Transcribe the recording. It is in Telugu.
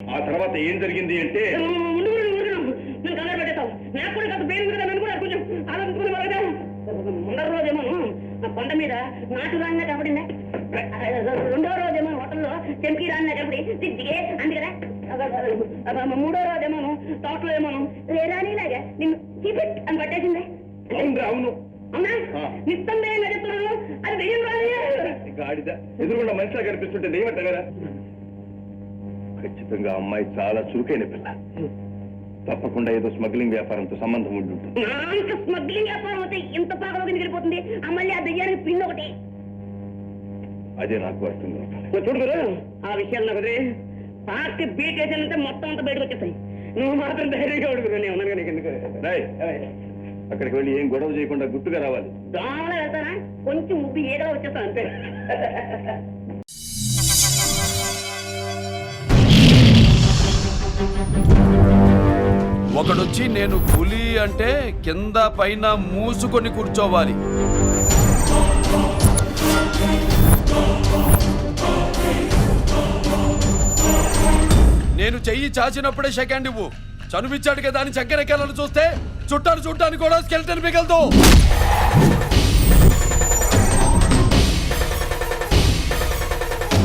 ఆ తర్వాత ఏం జరిగింది అంటే నేను కంగారు పెట్టేస్తావు. నాకు కూడా కాస్త పేరు మీద నన్ను కూడా కొంచెం ఆలోచించుకుని వాళ్ళగా ముందర రోజేమో ఆ కొండ మీద నాటు రాన్న కబడిందా, రెండో రోజేమో హోటల్లో చెంకి రాన్న కబడి దిగ్గే అంది కదా, మూడో రోజేమో తోటలో ఏమోను రానిలాగా నిన్ను చీపెట్ అని పట్టేసిందే. అవును అవునా? నిస్సందేహంగా చెప్తున్నాను, అది దెయ్యం రానియా? గాడిద ఎదురుగుండా మనిషిలా కనిపిస్తుంటే దెయ్యమంట కదా. ఖచ్చితంగా అమ్మాయి చాలా చురుకైన పిల్ల. తప్పకుండా ఏదో స్మగ్లింగ్ వ్యాపారంతో సంబంధం ఉంటుంటుంది. స్మగ్లింగ్ వ్యాపారం అయితే ఇంత పాకలో వెళ్ళిపోతుంది. మళ్ళీ ఆ దెయ్యానికి పిన్ ఒకటి. అదే నాకు అర్థం కాదు. చూడు గురు, ఆ విషయాలు నాకు పార్టీ బీట్ వేసానంటే మొత్తం అంతా బయటకు వచ్చేస్తాయి. నువ్వు మాత్రం ధైర్యంగా అడుగురు. నేను ఉన్నాను కానీ ఎందుకు అక్కడికి వెళ్ళి ఏం గొడవ చేయకుండా గుట్టుగా రావాలి. దోమలో వెళ్తానా కొంచెం ముగ్గు ఏదో వచ్చేస్తాను అంతే. ఒకడొచ్చి నేను పులి అంటే కింద పైన మూసుకొని కూర్చోవాలి. నేను చెయ్యి చాచినప్పుడే సెకండ్ ఇవ్వు. చనువిచ్చాడు కదా అని చక్కెరెక్కాలను చూస్తే చుట్టాను చూడ్డానికి కూడా స్కెల్టన్ మిగలదు.